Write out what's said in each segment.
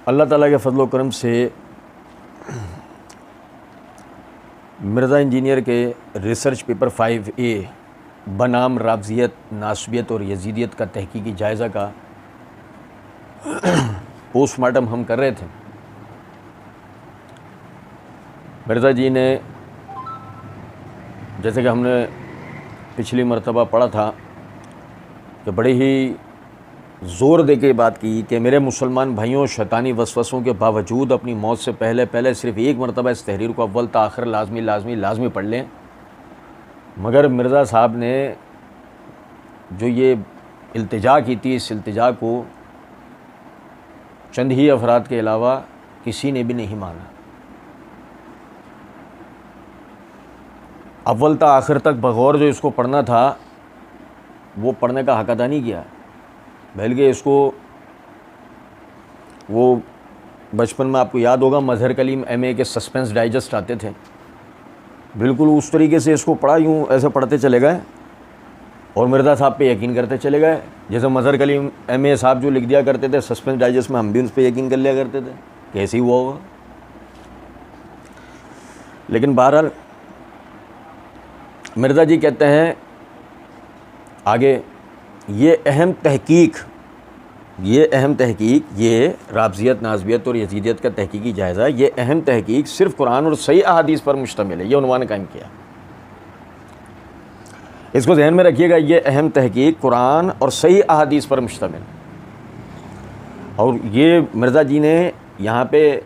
अल्लाह ताला के फजल व करम से मिर्ज़ा इंजीनियर के रिसर्च पेपर 5A बनाम राबजियत, नासबियत और यजीदियत का तहकीकी जायज़ा का पोस्टमार्टम हम कर रहे थे। मिर्ज़ा जी ने, जैसे कि हमने पिछली मरतबा पढ़ा था, कि बड़ी ही ज़ोर दे के बात की कि मेरे मुसलमान भाइयों, शैतानी वसवसों के बावजूद अपनी मौत से पहले सिर्फ़ एक मरतबा इस तहरीर को अव्वल ता आखिर लाजमी पढ़ लें। मगर मिर्ज़ा साहब ने जो ये इल्तिजा की थी, इस इल्तिजा को चंद ही अफराद के अलावा किसी ने भी नहीं माना। अव्वल ता आखिर तक बगौर जो इसको पढ़ना था वो पढ़ने का हक अदा नहीं किया, बल्कि इसको वो बचपन में आपको याद होगा मजहर कलीम MA के सस्पेंस डाइजेस्ट आते थे, बिल्कुल उस तरीके से इसको पढ़ा, यूँ ऐसे पढ़ते चले गए और मिर्ज़ा साहब पे यकीन करते चले गए। जैसे मजहर कलीम MA साहब जो लिख दिया करते थे सस्पेंस डाइजेस्ट में, हम भी उस पर यकीन कर लिया करते थे, कैसे ही हुआ होगा। लेकिन बहरहाल मिर्ज़ा जी कहते हैं आगे, ये अहम तहकीक, ये राबजियत, नासबियत और यजीदियत का तहकीकी जायज़ा, ये अहम तहकीक सिर्फ़ कुरान और सही अहादीस पर मुश्तमिल है। ये उन्होंने कायम किया, इसको ज़हन में रखिएगा। ये अहम तहकीक कुरान और सही अहादीस पर मुश्तमिल। और ये मिर्ज़ा जी ने यहाँ पे,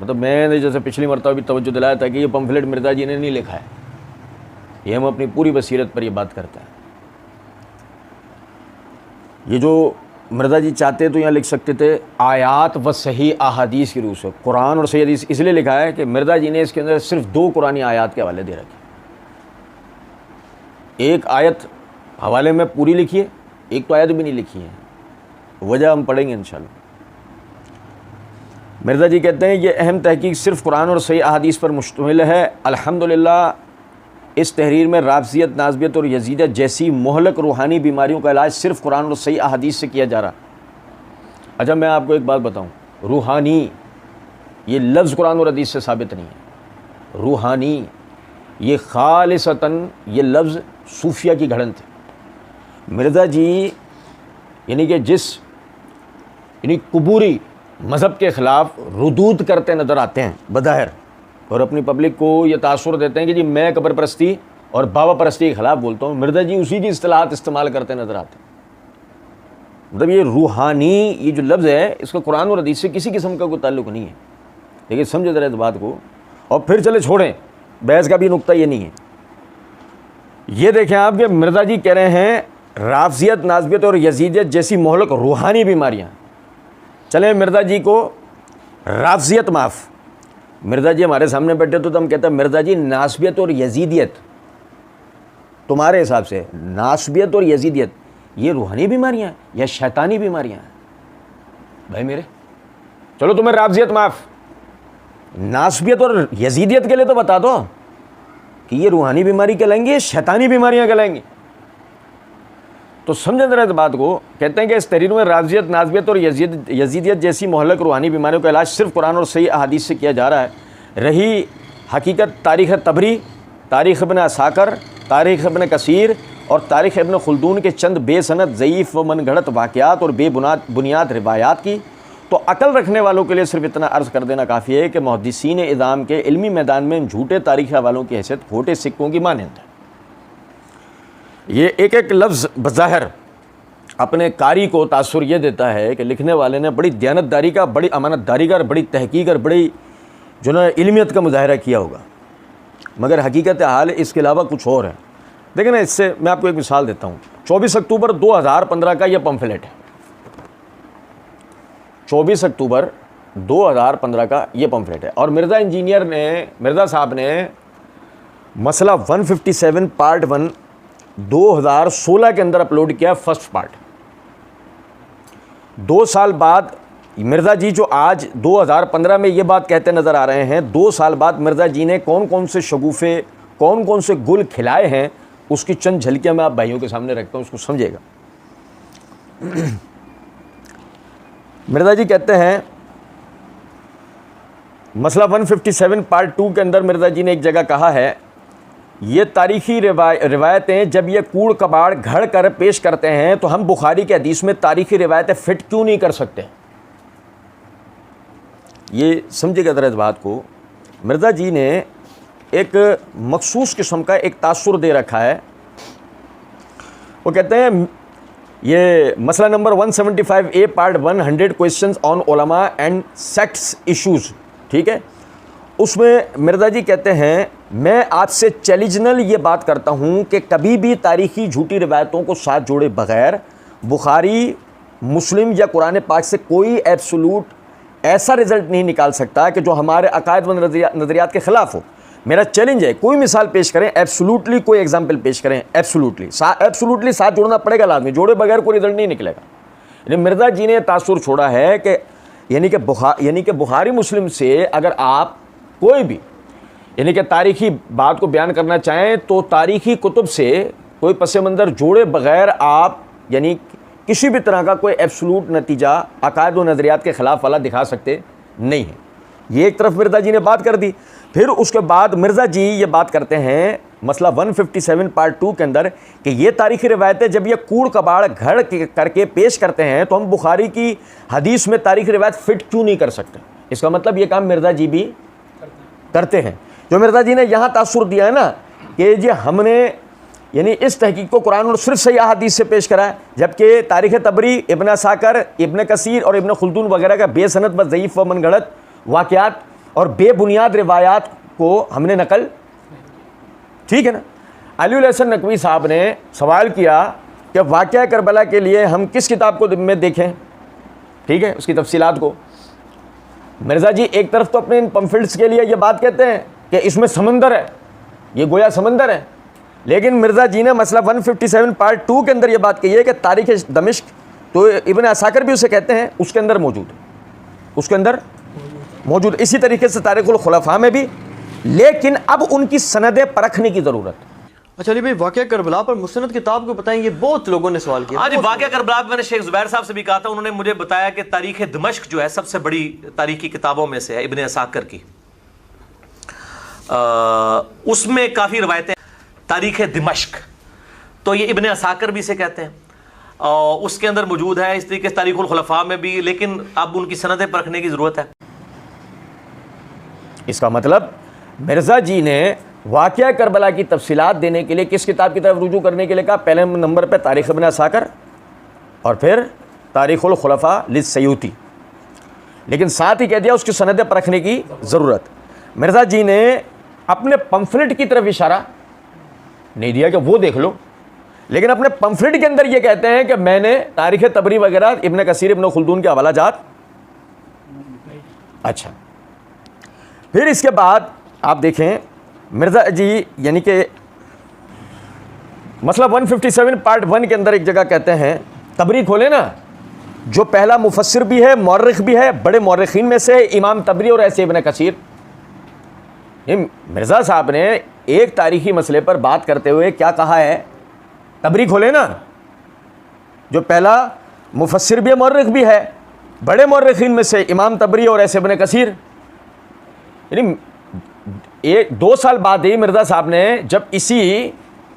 मतलब मैंने जैसे पिछली मरतबा भी तवज्जो दिलाया था कि ये पम्फलेट मिर्ज़ा जी ने नहीं लिखा है, ये हम अपनी पूरी बसीरत पर ये बात करते हैं। ये जो मिर्ज़ा जी चाहते तो यहाँ लिख सकते थे आयात व सही अहादीस की रूह से, कुरान और सही हदीस, इसलिए लिखा है कि मिर्ज़ा जी ने इसके अंदर सिर्फ 2 कुरानी आयात के हवाले दे रखे। एक आयत हवाले में पूरी लिखी है, एक तो आयत भी नहीं लिखी है, वजह हम पढ़ेंगे इंशाल्लाह। मिर्ज़ा जी कहते हैं ये अहम तहकीक सिर्फ कुरान और सही अहादीस पर मुश्तमिल है। अल्हम्दुलिल्लाह इस तहरीर में राबजियत, नासबियत और यजीदियत जैसी मोहलक रूहानी बीमारियों का इलाज सिर्फ कुरान और सही अहादीस से किया जा रहा। अच्छा, मैं आपको एक बात बताऊं, रूहानी ये लफ्ज़ कुरान और हदीस से साबित नहीं है। रूहानी ये खालिसतन ये लफ्ज़ सूफिया की घड़न थे। मिर्ज़ा जी यानी कि यानी कुबूरी मज़हब के ख़िलाफ़ रुदूद करते नज़र आते हैं बज़ाहिर, और अपनी पब्लिक को ये तासुर देते हैं कि जी मैं कब्र परस्ती और बाबा परस्ती के ख़िलाफ़ बोलता हूँ। मिर्ज़ा जी उसी की इस्तिलाहात इस्तेमाल करते नज़र आते हैं। मतलब ये रूहानी ये जो लफ्ज़ है इसका कुरान और हदीस से किसी किस्म का कोई ताल्लुक़ नहीं है। देखिए समझे ज़रा इस बात को, और फिर चले छोड़ें, बहस का भी नुक्ता ये नहीं है। ये देखें आप कि मिर्ज़ा जी कह रहे हैं राबजियत, नासबियत और यजीदियत जैसी मोहलक रूहानी बीमारियाँ। चलें मिर्ज़ा जी को राबजियत माफ़, मिर्ज़ा जी हमारे सामने बैठे तो हम कहते हैं मिर्ज़ा जी नासबियत और यजीदियत, तुम्हारे हिसाब से नासबियत और यजीदियत ये रूहानी बीमारियाँ हैं या शैतानी बीमारियाँ हैं? भाई मेरे, चलो तुम्हें राबजियत माफ़, नासबियत और यजीदियत के लिए तो बता दो कि ये रूहानी बीमारी कहलाएंगी या शैतानी बीमारियाँ कहलाएंगी। तो समझे जरा इस बात को। कहते हैं कि इस तहरीर में राबजियत, नासबियत और यजीदियत जैसी मोहलक रूहानी बीमारियों का इलाज सिर्फ कुरान और सही अहादीस से किया जा रहा है। रही हकीकत तारीख़ तबरी, तारीख़ इब्न असाकर, तारीख़ इब्न कसीर और तारीख़ इब्न खुल्दून के चंद बेसनद, ज़ईफ़ व मनगढ़ंत वाक़यात और बेबुनियाद रिवायात की, तो अकल रखने वालों के लिए सिर्फ इतना अर्ज़ कर देना काफ़ी है कि मुहद्दिसीन इज़ाम के इल्मी मैदान में झूठे तारीख़ हवालों की हैसियत खोटे सिक्कों की मानंद है। ये एक एक लफ्ज़ बज़ाहिर अपने कारी को तासुर ये देता है कि लिखने वाले ने बड़ी दयानतदारी का, बड़ी अमानतदारी का, बड़ी तहकीक और बड़ी जो ना इल्मियत का मुज़ाहिरा किया होगा, मगर हकीकत हाल इसके अलावा कुछ और है। देखिए ना, इससे मैं आपको एक मिसाल देता हूँ। 24 अक्टूबर 2015 का यह पम्फलेट है, 24 अक्टूबर 2015 का ये पम्फलेट है, और मिर्ज़ा साहब ने मसला 157 पार्ट 1 2016 के अंदर अपलोड किया फर्स्ट पार्ट। 2 साल बाद मिर्ज़ा जी जो आज 2015 में ये बात कहते नज़र आ रहे हैं, 2 साल बाद मिर्ज़ा जी ने कौन कौन से शगुफ़े, कौन कौन से गुल खिलाए हैं, उसकी चंद झलकियाँ मैं आप भाइयों के सामने रखता हूँ, उसको समझिएगा। मिर्ज़ा जी कहते हैं, मसला 157 पार्ट 2 के अंदर मिर्ज़ा जी ने एक जगह कहा है, ये तारीख़ी रिवायतें जब ये कूड़ कबाड़ घड़ कर पेश करते हैं तो हम बुखारी के हदीस में तारीख़ी रिवायतें फ़िट क्यों नहीं कर सकते? ये समझिएगा ज़रा इस बात को। मिर्ज़ा जी ने एक मखसूस किस्म का एक तासुर दे रखा है। वो कहते हैं, ये मसला number 175A part 100 questions on उलमा एंड सेक्ट्स इश्यूज़, ठीक है, उसमें मिर्ज़ा जी कहते हैं, मैं आपसे चैलेंजनल ये बात करता हूँ कि कभी भी तारीख़ी झूठी रिवायतों को साथ जोड़े बग़ैर बुखारी, मुस्लिम या कुरान पाक से कोई एब्सोल्यूट ऐसा रिज़ल्ट नहीं निकाल सकता कि जो हमारे अकायद व नज़रियात के ख़िलाफ़ हो। मेरा चैलेंज है, कोई मिसाल पेश करें, एब्सोल्युटली कोई एग्जांपल पेश करें, एब्सोल्युटली साथ जोड़ना पड़ेगा लाजमी, जोड़े बगैर कोई रिजल्ट नहीं निकलेगा। यानी मिर्ज़ा जी ने तासुर छोड़ा है कि यानी कि बुखारी मुस्लिम से अगर आप कोई भी यानी कि तारीख़ी बात को बयान करना चाहें तो तारीख़ी कुतुब से कोई पस मंज़र जोड़े बगैर आप यानी किसी भी तरह का कोई एब्सोल्यूट नतीजा अकायद व नज़रियात के ख़िलाफ़ वाला दिखा सकते नहीं है। ये एक तरफ मिर्ज़ा जी ने बात कर दी। फिर उसके बाद मिर्ज़ा जी ये बात करते हैं मसला 157 पार्ट 2 के अंदर कि ये तारीख़ी रिवायतें जब ये कूड़ कबाड़ घड़ करके पेश करते हैं तो हम बुखारी की हदीस में तारीख़ी रिवायत फ़िट क्यों नहीं कर सकते? इसका मतलब ये काम मिर्ज़ा जी भी करते हैं। जो मिर्ज़ा जी ने यहाँ तासुर दिया है ना कि ये हमने यानी इस तहकीक को कुरान और सिर्फ सही हदीस से पेश करा है, जबकि तारीख़ तबरी, इब्न असाकर, इब्न कसीर और इब्न खुल्दून वगैरह का बेसनद व ज़ईफ़ व मनगढ़ंत वाक़यात और बेबुनियाद रिवायात को हमने नकल, ठीक है ना। अली हसन नकवी साहब ने सवाल किया कि वाक़या करबला के लिए हम किस किताब को में देखें, ठीक है, उसकी तफसीलात को। मिर्ज़ा जी एक तरफ तो अपने इन पम्फलेट्स के लिए ये बात कहते हैं कि इसमें समंदर है, ये गोया समंदर है, लेकिन मिर्ज़ा जी ने मसला 157 पार्ट 2 के अंदर ये बात कही है कि तारीख़ दमिश्क, तो इब्न असाकर भी उसे कहते हैं, उसके अंदर मौजूद है, उसके अंदर मौजूद। इसी तरीके से तारीख़ुल खुलफ़ा में भी, लेकिन अब उनकी सनदें परखने की ज़रूरत है। अच्छा अली भाई, वाक़या करबला पर मुस्तनद किताब को बताएंगे, बहुत लोगों ने सवाल किया। हाँ जी, वाक़या करबला मैंने शेख ज़ुबैर साहब से भी कहा था, उन्होंने मुझे बताया कि तारीख़ दमिश्क जो है सबसे बड़ी तारीख़ी किताबों में से है, इब्न असाकर की। उसमें काफ़ी रवायतें, तारीख़ दमिश्क तो ये इब्न असाकर भी इसे कहते हैं, और उसके अंदर मौजूद है। इस तरीके से तारीख़ुल खुलफ़ा में भी, लेकिन अब उनकी सनदें परखने की ज़रूरत है। इसका मतलब मिर्ज़ा जी ने वाक़या करबला की तफसीलात देने के लिए किस किताब की तरफ रुजू करने के लिए कहा? पहले नंबर पे तारीख़ इब्न असाकर और फिर तारीख़ुल खुलफ़ा लिस्सयूती, लेकिन साथ ही कह दिया उसकी सनदें परखने की ज़रूरत। मिर्ज़ा जी ने अपने पम्फलेट की तरफ इशारा नहीं दिया कि वो देख लो, लेकिन अपने पम्फलेट के अंदर ये कहते हैं कि मैंने तारीख़ तबरी वगैरह, इब्न कसीर, इब्न खुल्दून के हवाला जात। अच्छा, फिर इसके बाद आप देखें मिर्ज़ा जी यानी कि मसला 157 पार्ट 1 के अंदर एक जगह कहते हैं, तबरी खोले ना, जो पहला मुफस्सिर भी है, मौर्रिख भी है, बड़े मौर्रिखीन में से इमाम तबरी और ऐसे इब्न कसीर। मिर्ज़ा साहब ने एक तारीख़ी मसले पर बात करते हुए क्या कहा है? तबरी खोले ना, जो पहला मुफस्सिर भी है, मौर्रिख भी है, बड़े मौर्रिखीन में से इमाम तबरी और ऐसे इब्न कसीर। यानी 2 साल बाद ही मिर्ज़ा साहब ने जब इसी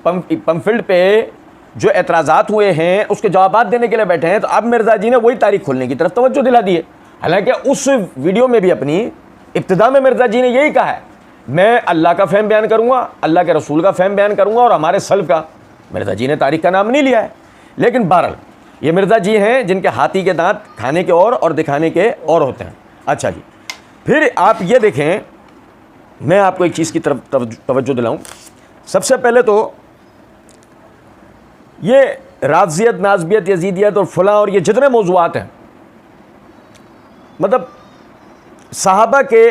पम्फलेट पे जो एतराज़ात हुए हैं उसके जवाब देने के लिए बैठे हैं, तो अब मिर्ज़ा जी ने वही तारीख़ खोलने की तरफ तवज्जो दिला दी है। हालांकि उस वीडियो में भी अपनी इब्तिदा में मिर्ज़ा जी ने यही कहा है, मैं अल्लाह का फ़हम बयान करूँगा, अल्लाह के रसूल का फ़हम बयान करूँगा और हमारे सल्फ़ का। मिर्ज़ा जी ने तारीख़ का नाम नहीं लिया है, लेकिन बहरहाल ये मिर्ज़ा जी हैं जिनके हाथी के दांत खाने के और दिखाने के और होते हैं। अच्छा जी, फिर आप ये देखें, मैं आपको एक चीज़ की तरफ तवज्जो दिलाऊं। सबसे पहले तो ये राज़ियत, नाज़बियत, यजीदियत और फलां और ये जितने मौज़ूआत हैं, मतलब सहाबा के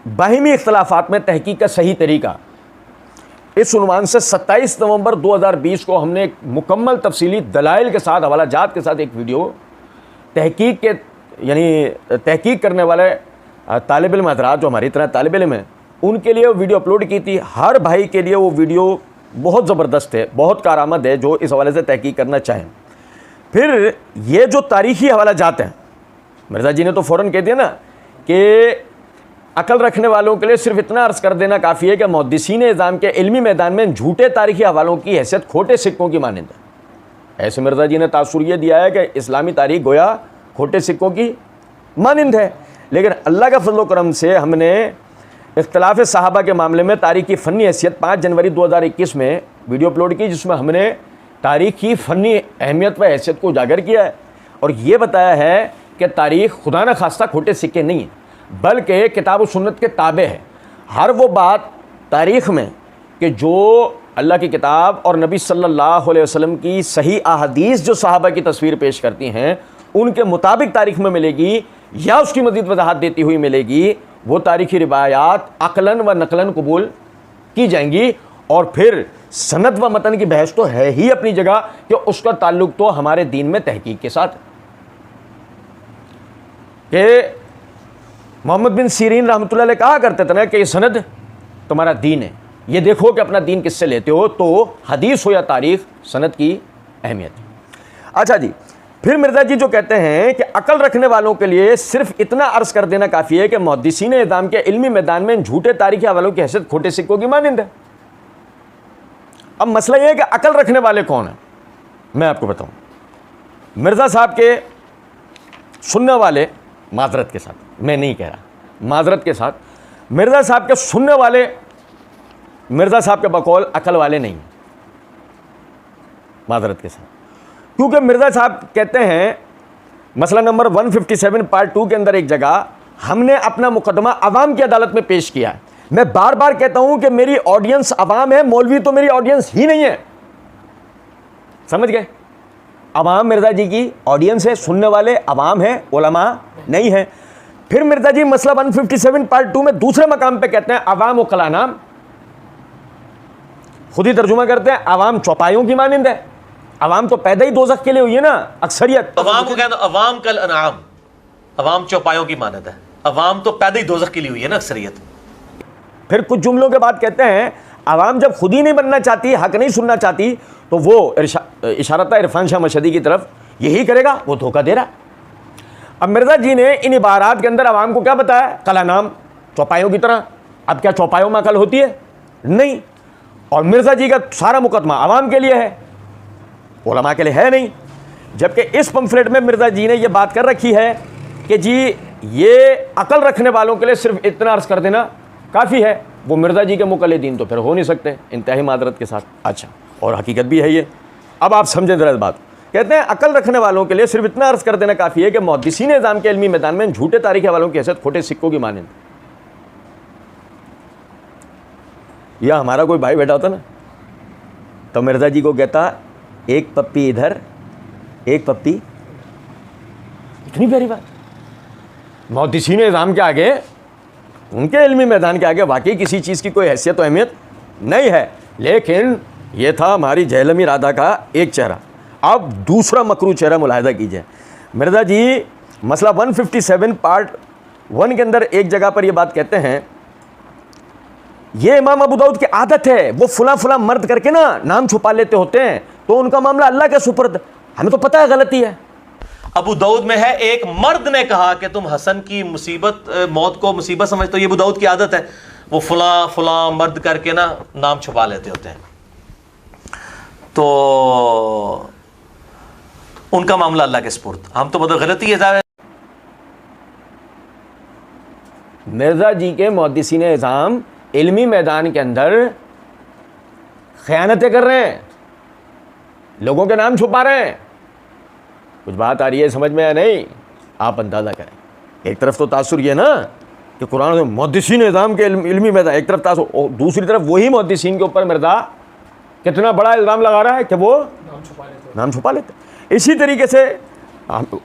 बाहिमी इख्तलाफात में तहकीक का सही तरीका, इस उन्वान से 27 नवंबर 2020 को हमने एक मुकम्मल तफसीली दलाइल के साथ, हवाला जात के साथ एक वीडियो तहकीक के यानी तहकीक करने वाले तालिब इल्म हज़रात जो हमारी तरह तालिब इल्म हैं उनके लिए वो वीडियो अपलोड की थी। हर भाई के लिए वो वीडियो बहुत ज़बरदस्त है, बहुत कारआमद है जो इस हवाले से तहकीक करना चाहें। फिर ये जो तारीख़ी हवाला जाते हैं, मिर्ज़ा जी ने तो फ़ौरन कह दिया ना कि अकल रखने वालों के लिए सिर्फ इतना अर्ज़ कर देना काफ़ी है कि मुहद्दिसीन इज़ाम के इल्मी मैदान में झूठे तारीख़ी हवालों की हैसियत खोटे सिक्कों की मानंद है। ऐसे मिर्ज़ा जी ने तासुर ये दिया है कि इस्लामी तारीख़ गोया खोटे सिक्कों की मानंद है। लेकिन अल्लाह का फजल करम से हमने इख्तिलाफ सहाबा के मामले में तारीख़ की फ़नी हैसियत 5 जनवरी 2021 में वीडियो अपलोड की, जिसमें हमने तारीख़ की फ़नी अहमियत व हैसियत को उजागर किया है और ये बताया है कि तारीख़ खुदा न खास्ता खोटे सिक्के नहीं हैं, बल्कि किताब व सुन्नत के ताबे है। हर वो बात तारीख़ में कि जो अल्लाह की किताब और नबी सल्लल्लाहु अलैहि वसल्लम की सही अहादीस जो सहाबा की तस्वीर पेश करती हैं उनके मुताबिक तारीख़ में मिलेगी या उसकी मज़ीद वजाहत देती हुई मिलेगी, वो तारीख़ी रिवायात अक़लन व नक़लन कबूल की जाएंगी। और फिर सनद व मतन की बहस तो है ही अपनी जगह कि उसका ताल्लुक़ तो हमारे दीन में तहकीक के साथ कि मोहम्मद बिन सीरीन रहमतुल्लाह अलैह कहा करते थे ना कि ये सनद तुम्हारा दीन है, ये देखो कि अपना दीन किससे लेते हो। तो हदीस हो या तारीख़, सनद की अहमियत। अच्छा जी, फिर मिर्ज़ा जी जो कहते हैं कि अकल रखने वालों के लिए सिर्फ इतना अर्ज़ कर देना काफ़ी है कि मुहद्दिसीन इज़ाम के इल्मी मैदान में झूठे तारीख़ी हवालों की हैसियत खोटे सिक्कों की मानंद है। अब मसला यह है कि अकल रखने वाले कौन हैं, मैं आपको बताऊं। मिर्ज़ा साहब के सुनने वाले, माजरत के साथ, मैं नहीं कह रहा, माजरत के साथ, मिर्ज़ा साहब के सुनने वाले मिर्ज़ा साहब के बकौल अकल वाले नहीं, माजरत के साथ। क्योंकि मिर्ज़ा साहब कहते हैं, मसला नंबर 157 पार्ट 2 के अंदर एक जगह, हमने अपना मुकदमा अवाम की अदालत में पेश किया है। मैं बार बार कहता हूं कि मेरी ऑडियंस अवाम है, मौलवी तो मेरी ऑडियंस ही नहीं है, समझ गए। अवाम मिर्ज़ा जी की ऑडियंस है, सुनने वाले अवाम है, उलमा नहीं है। फिर मिर्ज़ा जी मसला 157 पार्ट 2 में दूसरे मकाम पे कहते हैं अवाम व कलानाम, खुद ही तर्जुमा करते हैं अवाम चौपायों की मानंद है। अवाम तो पैदा ही दोज़ख के लिए हुई है ना, अक्सरियत। अवाम को कहते हैं अवाम कल अनाम, अवाम चौपायों की मानद है। अवाम तो पैदा ही दोज़ख के लिए हुई है ना, अक्सरियत। फिर कुछ जुमलों के बाद कहते हैं अवाम जब खुद ही नहीं बनना चाहती, हक नहीं सुनना चाहती, तो वो इशारता इरफान शाह मशहदी की तरफ यही करेगा, वो धोखा दे रहा। अब मिर्ज़ा जी ने इन इबारात के अंदर अवाम को क्या बताया, कलानाम, चौपायों की तरह। अब क्या चौपायों में अकल होती है? नहीं। और मिर्ज़ा जी का सारा मुकदमा अवाम के लिए है, उलमा के लिए है नहीं। जबकि इस पंफलेट में मिर्ज़ा जी ने यह बात कर रखी है कि जी ये अकल रखने वालों के लिए सिर्फ इतना अर्ज़ कर देना काफ़ी है। वो मिर्ज़ा जी के मुक़ल्लिदीन तो फिर हो नहीं सकते, इंतहाई मादरत के साथ। अच्छा, और हकीकत भी है ये। अब आप समझें ज़रा इस बात। कहते हैं अकल रखने वालों के लिए सिर्फ इतना अर्ज़ कर देना काफ़ी है कि मुहद्दिसीन इज़ाम के इल्मी मैदान में झूठे तारीख़ वालों की हैसियत खोटे सिक्कों की मानंद। या हमारा कोई भाई बैठा होता ना, तो मिर्ज़ा जी को कहता एक पप्पी इधर, एक पप्पी, इतनी प्यारी बात। मुहद्दिसीन इज़ाम के आगे, उनके इल्मी मैदान के आगे वाकई किसी चीज़ की कोई हैसियत और अहमियत नहीं है। लेकिन ये था हमारी जहलमी राधा का एक चेहरा। अब दूसरा मकरू चेहरा मुलाहिदा कीजिए। मिर्ज़ा जी मसला 157 पार्ट 1 के अंदर एक जगह पर ये बात कहते हैं, ये इमाम अबू दाऊद की आदत है, वो फुला फुला मर्द करके ना नाम छुपा लेते होते हैं, तो उनका मामला अल्लाह के सुपुर्द, हमें तो पता है गलती है। अबू दाऊद में है, एक मर्द ने कहा कि तुम हसन की मुसीबत, मौत को मुसीबत समझते हो। ये अबू दाऊद की आदत है, वो फुला फुला मर्द करके ना नाम छुपा लेते होते हैं। तो उनका मामला अल्लाह के सुपुर्द, हम तो मतलब गलती है। मिर्ज़ा जी के मुहद्दिसीन इज़ाम इल्मी मैदान के अंदर ख़यानतें कर रहे हैं, लोगों के नाम छुपा रहे हैं। कुछ बात आ रही है समझ में या नहीं, आप अंदाज़ा करें। एक तरफ तो तासुर ये ना कि कुरान में मुहद्दिसीन इज़ाम के इल्मी मैदान, एक तरफ तासुर, और दूसरी तरफ वही मुहद्दिसीन के ऊपर मिर्ज़ा कितना बड़ा इल्ज़ाम लगा रहा है कि वो नाम छुपा लेते। इसी तरीके से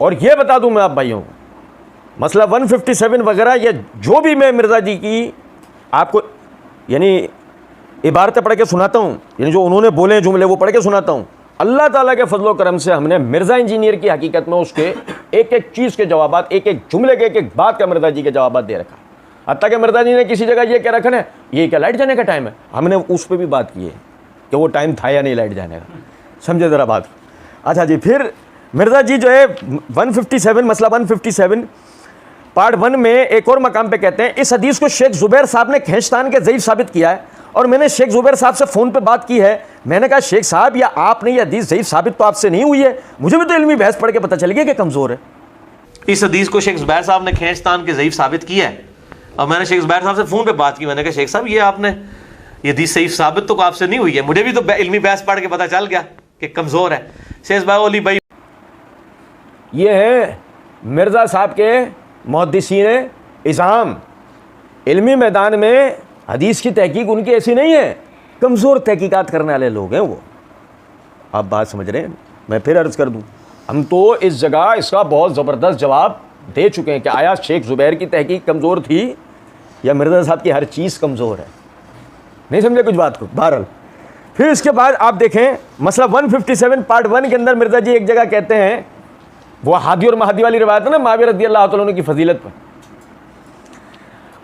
और ये बता दूं मैं आप भाइयों को, मसला 157 वगैरह, ये जो भी मैं मिर्ज़ा जी की आपको यानी इबारतें पढ़ के सुनाता हूँ, यानी जो उन्होंने बोले जुमले वो पढ़ के सुनाता हूँ, अल्लाह ताला के फजलो करम से हमने मिर्ज़ा इंजीनियर की हकीकत में उसके एक एक चीज़ के जवाबात, एक एक जुमले के एक एक बात का मिर्ज़ा जी के जवाबात दे रखा। हत्ता कि मिर्ज़ा जी ने किसी जगह ये कह रखा है, ये क्या लाइट जाने का टाइम है, हमने उस पर भी बात की है कि वो टाइम था या नहीं लाइट जाने का। समझे ज़रा बात। अच्छा जी, फिर मिर्ज़ा जी जो है 157 मसला 157 पार्ट 1 में एक और मकाम पे कहते हैं, इस हदीस को शेख ज़ुबैर साहब ने खींचतान के ज़ईफ़ साबित किया है और मैंने शेख ज़ुबैर साहब से फ़ोन पे बात की है। मैंने कहा शेख साहब या आपने ये हदीस ज़ईफ़ साबित तो आपसे नहीं हुई है, मुझे भी तो इल्मी बहस पढ़ के पता चल गया कि कमज़ोर है। इस हदीस को शेख ज़ुबैर साहब ने खींचतान के ज़ईफ़ साबित किया है और मैंने शेख ज़ुबैर साहब से फ़ोन पे बात की। मैंने कहा शेख साहब ये आपने ये हदीस ज़ईफ़ साबित तो आपसे नहीं हुई है, मुझे भी तो इल्मी बहस पढ़ के पता चल गया कि कमज़ोर है। शेख ज़ुबैर भाई ये है मिर्ज़ा साहब के मुहद्दिसीन इज़ाम। इल्मी मैदान में हदीस की तहकीक उनकी ऐसी नहीं है, कमज़ोर तहकीकात करने वाले लोग हैं वो। आप बात समझ रहे हैं? मैं फिर अर्ज़ कर दूं, हम तो इस जगह इसका बहुत ज़बरदस्त जवाब दे चुके हैं कि आया शेख ज़ुबैर की तहकीक कमज़ोर थी या मिर्ज़ा साहब की हर चीज़ कमज़ोर है। नहीं समझे कुछ बात को? बहरहाल फिर इसके बाद आप देखें मसला 157 पार्ट 1 के अंदर मिर्ज़ा जी एक जगह कहते हैं, वो हादी और महादी वाली रिवायत है ना माविया रज़ी अल्लाह तआला अन्हु की फजीलत पर,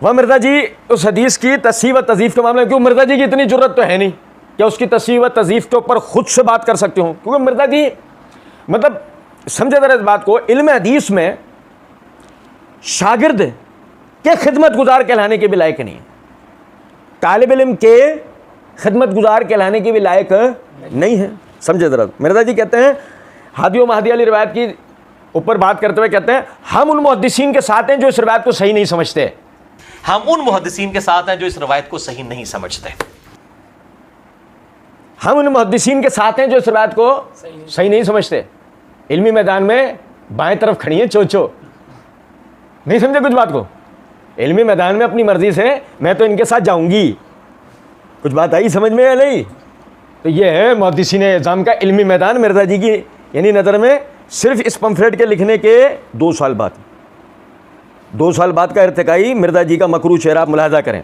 वह मिर्ज़ा जी उस हदीस की तस्हीह व तज़ीफ़ के मामले में, क्यों मिर्ज़ा जी की इतनी ज़रूरत तो है नहीं कि उसकी तस्हीह व तज़ीफ़ के ऊपर ख़ुद से बात कर सकते हो, क्योंकि मिर्ज़ा जी मतलब समझे ज़रा इस बात को, इल्म हदीस में शागिर्द के खिदमत गुजार कहलाने के भी लायक नहीं है, तालिब इल्म के खिदमत गुजार कहलाने के भी लायक नहीं है। समझे ज़रा। मिर्ज़ा जी कहते हैं हादी और महादी वाली रिवायत की ऊपर बात करते हुए कहते हैं, हम उन मुहद्दिसीन के साथ हैं जो इस रिवायत को सही नहीं समझते। हम उन मुहद्दिसीन के साथ हैं जो इस रवायत को सही नहीं समझते। हम उन मुहद्दिसीन के साथ हैं जो इस रिवायत को सही नहीं समझते। इल्मी मैदान में बाएं तरफ खड़ी है चोचो। नहीं समझे कुछ बात को? इल्मी मैदान में अपनी मर्जी से मैं तो इनके साथ जाऊंगी। कुछ बात आई समझ में या नहीं? तो ये है मुहद्दिसीन इज़ाम का इल्मी मैदान मिर्ज़ा जी की यानी नज़र में सिर्फ इस पम्फलेट के लिखने के 2 साल बाद, 2 साल बाद का इर्तिकाई मिर्ज़ा जी का मकरू चेहरा आप मुलाहजा करें।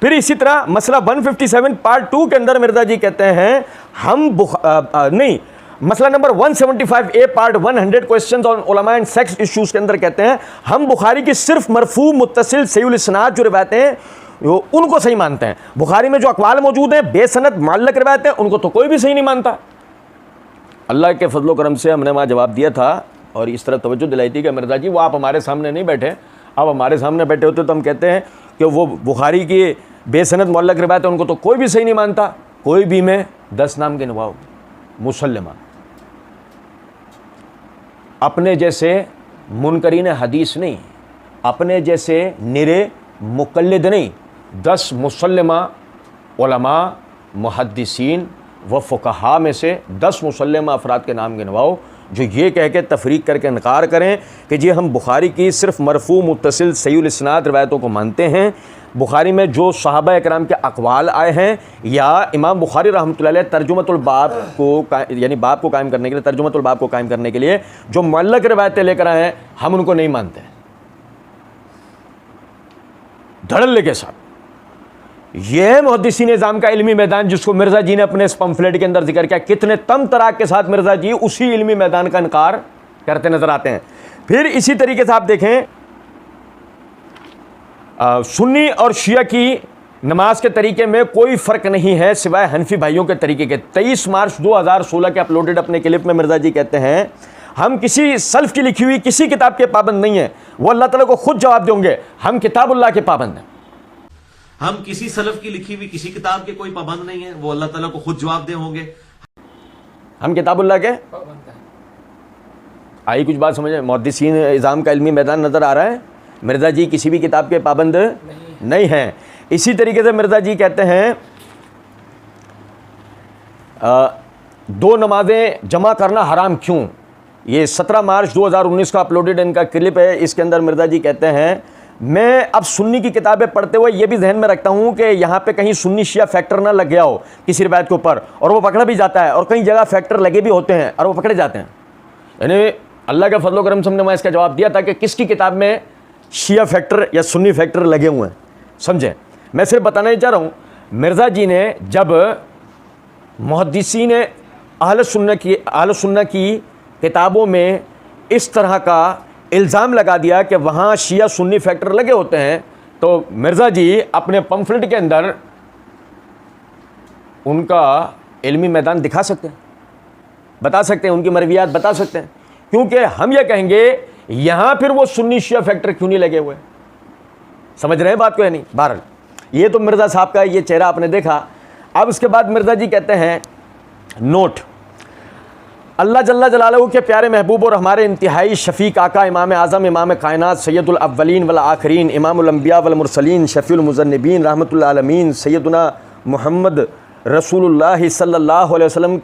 फिर इसी तरह मसला 157 पार्ट 2 के अंदर मिर्ज़ा जी कहते हैं हम मसला नंबर 175 पार्ट 100 क्वेश्चंस ऑन उलमा एंड सेक्स इश्यूज़ के अंदर कहते हैं हम बुखारी की सिर्फ मरफू मुत्तसिल सहीहुल इस्नाद जो रिवायतें हैं उनको सही मानते हैं। बुखारी में जो अक़वाल मौजूद हैं बेसनद मुअल्लक़ रिवायतें उनको तो कोई भी सही नहीं मानता। अल्लाह के फजल करम से हमने वहाँ जवाब दिया था और इस तरह तवज्जो दिलाई थी कि मिर्ज़ा जी वो आप हमारे सामने नहीं बैठे, अब हमारे सामने बैठे होते तो हम कहते हैं कि वो बुखारी की बेसनद मुअल्लक़ रिवायत उनको तो कोई भी सही नहीं मानता। कोई भी में 10 नाम गिनवाओ मुसल्लमा, अपने जैसे मुनकरीन हदीस नहीं, अपने जैसे निरे मुक़ल्लिद नहीं, 10 मुसल्लमा उलमा मुहद्दिसीन व फ़ुक़हा में से 10 मुसल्लमा अफराद के नाम गिनवाओ जो ये कह के तफरीक करके इनकार करें कि जी हम बुखारी की सिर्फ मरफू मुत्तसिल सहीहुल इस्नाद रिवायतों को मानते हैं। बुखारी में जो सहाबा इकराम के अक़वाल आए हैं या इमाम बुखारी रहमतुल्लाह अलैह तर्जुमतुल बाब को यानी बाब को कायम करने के लिए तर्जुमतुल बाब को कायम करने के लिए जो मुअल्लक़ रिवायतें लेकर आए हैं हम उनको नहीं मानते। धड़ल्ले के साथ यह मुहद्दिसीन इज़ाम का इल्मी मैदान जिसको मिर्ज़ा जी ने अपने इस पम्फलेट के अंदर जिक्र किया, कितने तम तराक के साथ मिर्ज़ा जी उसी इल्मी मैदान का इनकार करते नज़र आते हैं। फिर इसी तरीके से आप देखें सुन्नी और शिया की नमाज के तरीके में कोई फ़र्क नहीं है सिवाय हनफी भाइयों के तरीके के। 23 मार्च 2016 के अपलोडेड अपने क्लिप में मिर्ज़ा जी कहते हैं हम किसी सल्फ़ की लिखी हुई किसी किताब के पाबंद नहीं हैं, वो अल्लाह ताला को खुद जवाब देंगे, हम किताबुल्लाह के पाबंद हैं। हम किसी सलफ की लिखी हुई किसी किताब के कोई पाबंद नहीं है, वो अल्लाह ताला को खुद जवाब दे होंगे। हम किताबुल्लाह के पाबंद हैं। आई कुछ बात समझे? मुहद्दिसीन इज़ाम का इल्मी मैदान नज़र आ रहा है। मिर्ज़ा जी किसी भी किताब के पाबंद नहीं हैं। इसी तरीके से मिर्ज़ा जी कहते हैं 2 नमाजें जमा करना हराम क्यों। ये 17 मार्च 2019 का अपलोडेड इनका क्लिप है। इसके अंदर मिर्ज़ा जी कहते हैं मैं अब सुन्नी की किताबें पढ़ते हुए ये भी जहन में रखता हूँ कि यहाँ पे कहीं सुन्नी शिया फैक्टर ना लग गया हो किसी रिवायत के ऊपर, और वो पकड़ा भी जाता है, और कई जगह फैक्टर लगे भी होते हैं और वो पकड़े जाते हैं। यानी अल्लाह के फजल करम से हमने मैं इसका जवाब दिया था कि किसकी किताब में शिया फैक्टर या सुन्नी फैक्टर लगे हुए हैं। समझे? मैं सिर्फ बताना ही चाह रहा हूँ मिर्ज़ा जी ने जब मुहद्दिसीन अहल सुन्नह की किताबों में इस तरह का इल्ज़ाम लगा दिया कि वहाँ शिया सुन्नी फैक्टर लगे होते हैं, तो मिर्ज़ा जी अपने पम्फलेट के अंदर उनका इल्मी मैदान दिखा सकते हैं, बता सकते हैं, उनकी मरवियात बता सकते हैं, क्योंकि हम ये कहेंगे यहाँ फिर वो सुन्नी शिया फैक्टर क्यों नहीं लगे हुए। समझ रहे हैं बात को या नहीं। बहरहाल ये तो मिर्ज़ा साहब का ये चेहरा आपने देखा। अब उसके बाद मिर्ज़ा जी कहते हैं नोट, अल्लाह जल्ला जलालहू के प्यारे महबूब और हमारे इंतहाई शफ़ीक आका इमाम आज़म इमाम कायनात सैयदुल अव्वलीन वल आखरीन इमामुल अंबिया वल मुरसलीन शफ़ीउल मुज़न्निबीन रहमतुल आलमीन सैयदुना मुहम्मद रसूलुल्लाह सल्लल्लाहु अलैहि वसल्लम